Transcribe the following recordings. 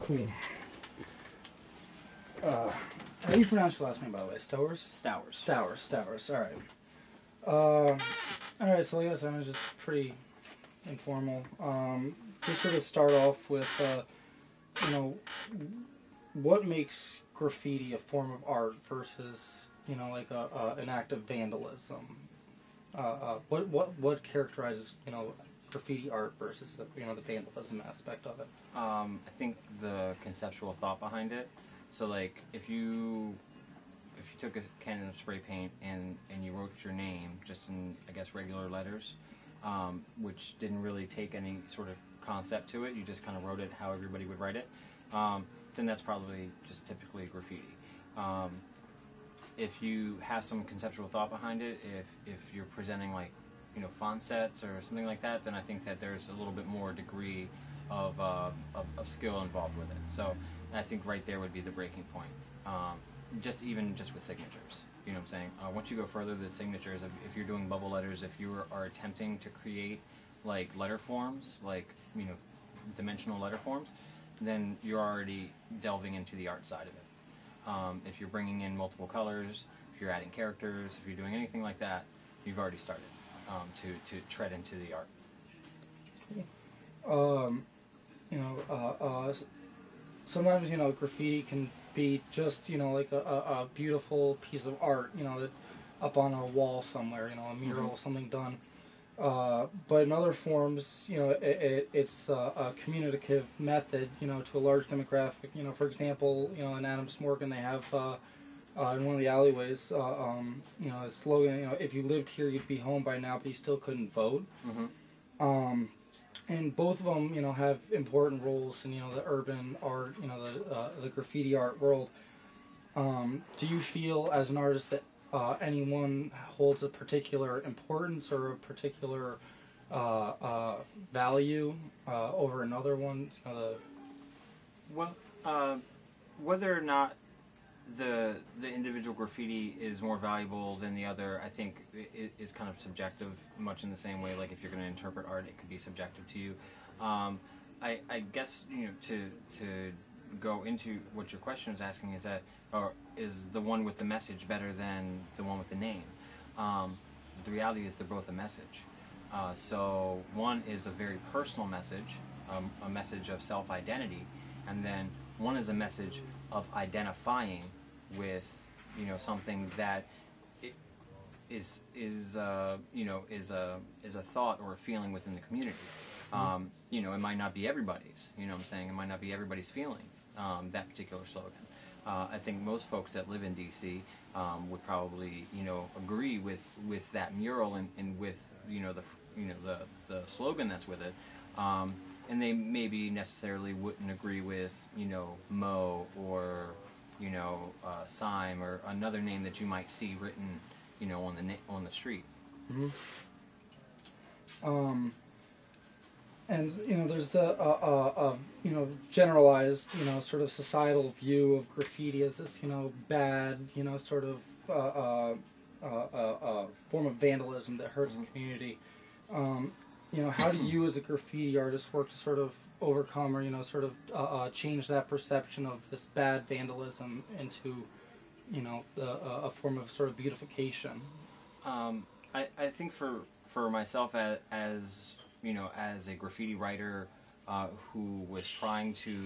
Cool. How do you pronounce your last name, by the way? Stowers? Stowers. Stowers. All right. All right. So, like I said, I'm just pretty informal. Just sort of start off with, you know, what makes graffiti a form of art versus, you know, like an act of vandalism? What characterizes, you know, graffiti art versus the, you know, the vandalism aspect of it? I think the conceptual thought behind it. So, like, if you took a can of spray paint and you wrote your name just in, I guess, regular letters, which didn't really take any sort of concept to it, you just kind of wrote it how everybody would write it, then that's probably just typically graffiti. If you have some conceptual thought behind it, if you're presenting, like, you know, font sets or something like that, then I think that there's a little bit more degree of skill involved with it. So I think right there would be the breaking point. Just with signatures, you know what I'm saying? Once you go further, the signatures, if you're doing bubble letters, if you are attempting to create like letter forms, like, you know, dimensional letter forms, then you're already delving into the art side of it. If you're bringing in multiple colors, if you're adding characters, if you're doing anything like that, you've already started to tread into the art. You know, sometimes, you know, graffiti can be just, you know, like a beautiful piece of art, you know, that up on a wall somewhere, you know, a mural, Mm-hmm. something done. But in other forms, you know, it's a communicative method, you know, to a large demographic. You know, for example, you know, in Adams Morgan, they have in one of the alleyways, you know, a slogan, you know, if you lived here, you'd be home by now, but you still couldn't vote. Mm-hmm. And both of them, you know, have important roles in, you know, the urban art, you know, the graffiti art world. Do you feel, as an artist, that anyone holds a particular importance or a particular value over another one? You know, Well, whether or not the individual graffiti is more valuable than the other, I think is kind of subjective, much in the same way, like, if you're going to interpret art, it could be subjective to you. I guess, you know, to go into what your question is asking, is that, or is the one with the message better than the one with the name? The reality is they're both a message. So one is a very personal message, a message of self-identity, and then one is a message of identifying with, you know, something that is you know, is a thought or a feeling within the community. You know, it might not be everybody's. You know what I'm saying? It might not be everybody's feeling that particular slogan. I think most folks that live in DC would probably, you know, agree with that mural and with, you know, the slogan that's with it. And they maybe necessarily wouldn't agree with, you know, Mo or, you know, Syme or another name that you might see written, you know, on the street. Mm-hmm. And, you know, there's the you know, generalized, you know, sort of societal view of graffiti as this, you know, bad, you know, sort of form of vandalism that hurts the community. You know, how do you as a graffiti artist work to sort of overcome or, you know, sort of change that perception of this bad vandalism into, you know, a form of sort of beautification? I think for myself, as you know, as a graffiti writer who was trying to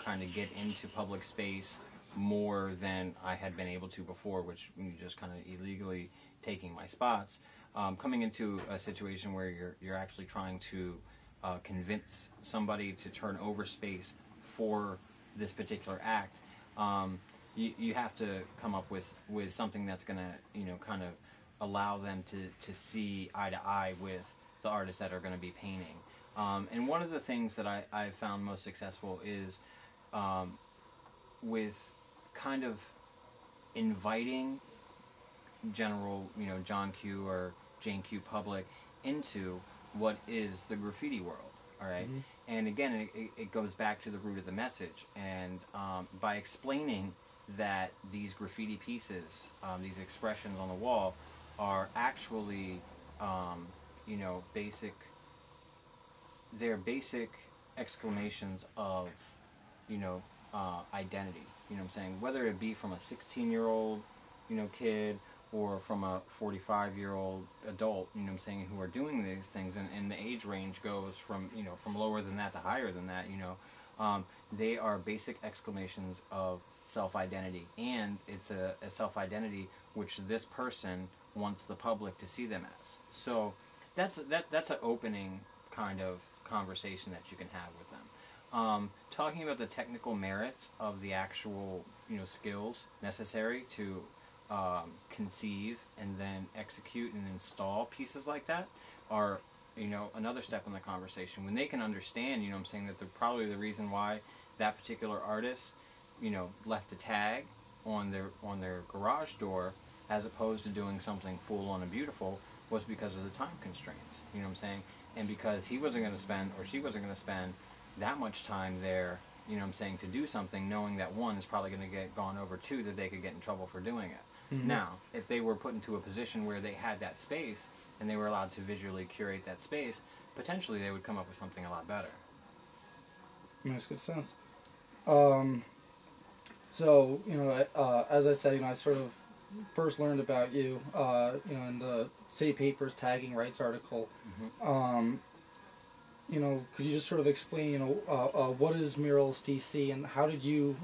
kind of get into public space more than I had been able to before, which just kind of illegally taking my spots, coming into a situation where you're actually trying to convince somebody to turn over space for this particular act, you have to come up with something that's going to, you know, kind of allow them to see eye to eye with the artists that are going to be painting. And one of the things that I've found most successful is with kind of inviting general, you know, John Q or Jane Q public into what is the graffiti world, all right? Mm-hmm. And again, it goes back to the root of the message. And by explaining that these graffiti pieces, these expressions on the wall, are actually, you know, they're basic exclamations of identity. You know what I'm saying? Whether it be from a 16-year-old, kid, or from a 45-year-old adult, you know what I'm saying, who are doing these things, and the age range goes from, from lower than that to higher than that, they are basic exclamations of self-identity, and it's a self-identity which this person wants the public to see them as. So that's an opening kind of conversation that you can have with them. Talking about the technical merits of the actual, skills necessary to conceive and then execute and install pieces like that are, another step in the conversation. When they can understand, I'm saying, that they're probably the reason why that particular artist, left a tag on their garage door as opposed to doing something full on and beautiful was because of the time constraints. You know what I'm saying? And because he wasn't going to spend, or she wasn't going to spend, that much time there, to do something, knowing that one is probably going to get gone over, two, that they could get in trouble for doing it. Mm-hmm. Now, if they were put into a position where they had that space and they were allowed to visually curate that space, potentially they would come up with something a lot better. Makes good sense. So, as I said, I sort of first learned about you, in the City Papers tagging rights article. Mm-hmm. Could you just sort of explain, what is Murals DC and how did you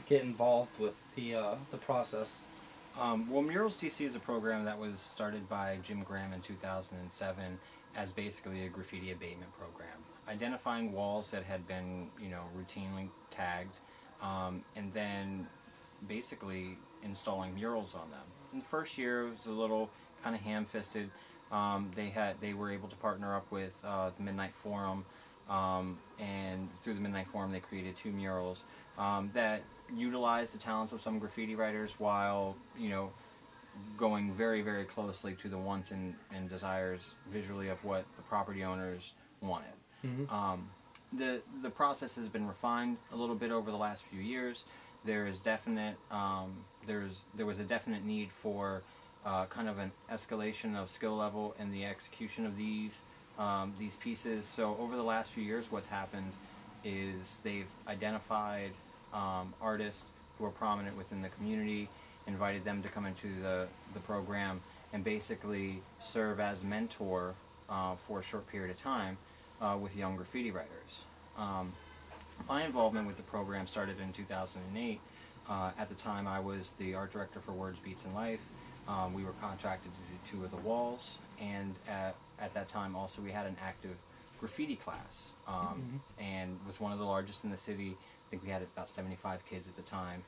get involved with the process? Well, Murals DC is a program that was started by Jim Graham in 2007 as basically a graffiti abatement program, identifying walls that had been, routinely tagged, and then basically installing murals on them. In the first year, it was a little kind of ham-fisted. They were able to partner up with the Midnight Forum, and through the Midnight Forum, they created 2 murals that utilized the talents of some graffiti writers while going very, very closely to the wants and desires visually of what the property owners wanted. Mm-hmm. The process has been refined a little bit over the last few years. There is definite there was a definite need for kind of an escalation of skill level in the execution of these pieces. So over the last few years, what's happened is they've identified artists who are prominent within the community, invited them to come into the program, and basically serve as mentor for a short period of time with young graffiti writers. My involvement with the program started in 2008. At the time, I was the art director for Words, Beats, and Life. We were contracted to do 2 of the walls, and at that time also we had an active graffiti class, mm-hmm. and was one of the largest in the city. I think we had about 75 kids at the time,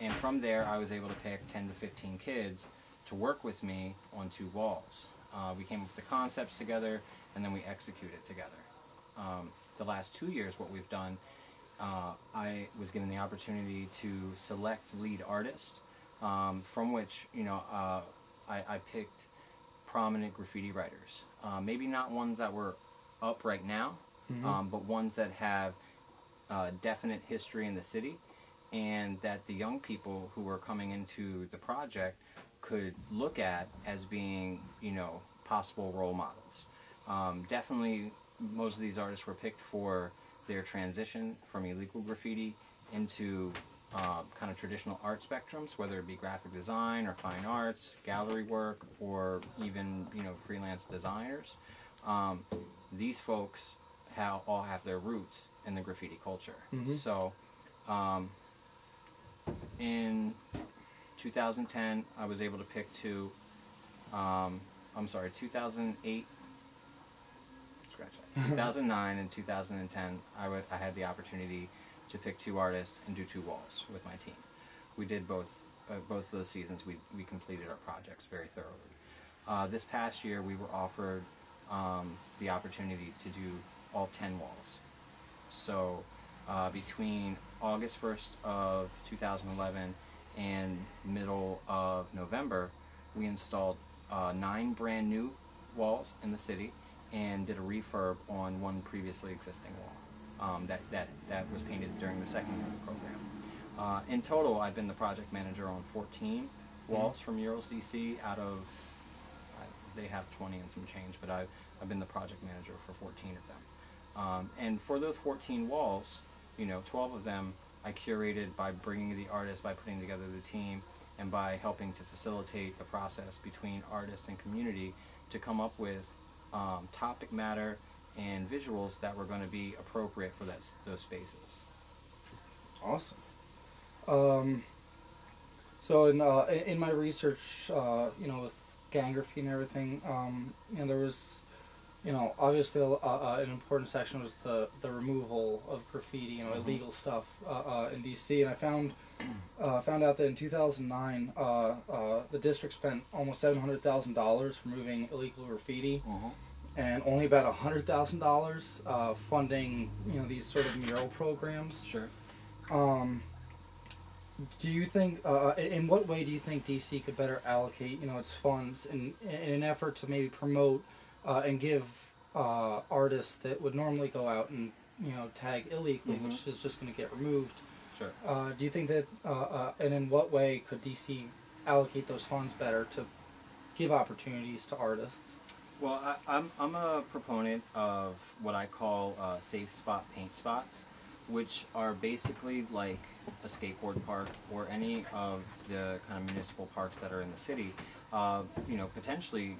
and from there I was able to pick 10 to 15 kids to work with me on 2 walls. We came up with the concepts together, and then we executed together. The last 2 years, what we've done, I was given the opportunity to select lead artists, from which I picked prominent graffiti writers. Maybe not ones that were up right now, mm-hmm. But ones that have definite history in the city, and that the young people who were coming into the project could look at as being, possible role models. Definitely, most of these artists were picked for their transition from illegal graffiti into kind of traditional art spectrums, whether it be graphic design or fine arts, gallery work, or even freelance designers. These folks all have their roots in the graffiti culture. Mm-hmm. So in 2010, I was able to pick 2. 2008. 2009 and 2010, I had the opportunity to pick 2 artists and do 2 walls with my team. We did both of those seasons. We completed our projects very thoroughly. This past year, we were offered the opportunity to do all 10 walls. So between August 1st of 2011 and middle of November, we installed 9 brand new walls in the city, and did a refurb on 1 previously existing wall that was painted during the second year of the program. In total, I've been the project manager on 14 walls from Murals DC out of, they have 20 and some change, but I've been the project manager for 14 of them. And for those 14 walls, 12 of them I curated by bringing the artists, by putting together the team, and by helping to facilitate the process between artist and community to come up with topic matter and visuals that were going to be appropriate for those spaces. Awesome. So in my research, with gang graffiti and everything, there was, obviously an important section was the removal of graffiti, illegal stuff in DC, and I found out that in 2009, the district spent almost $700,000 removing illegal graffiti, and only about $100,000 funding these sort of mural programs. Sure. Do you think, in what way do you think DC could better allocate, its funds in an effort to maybe promote and give artists that would normally go out and, tag illegally, which is just going to get removed? Sure. Do you think that, and in what way could DC allocate those funds better to give opportunities to artists? Well, I'm a proponent of what I call safe spot paint spots, which are basically like a skateboard park or any of the kind of municipal parks that are in the city. Potentially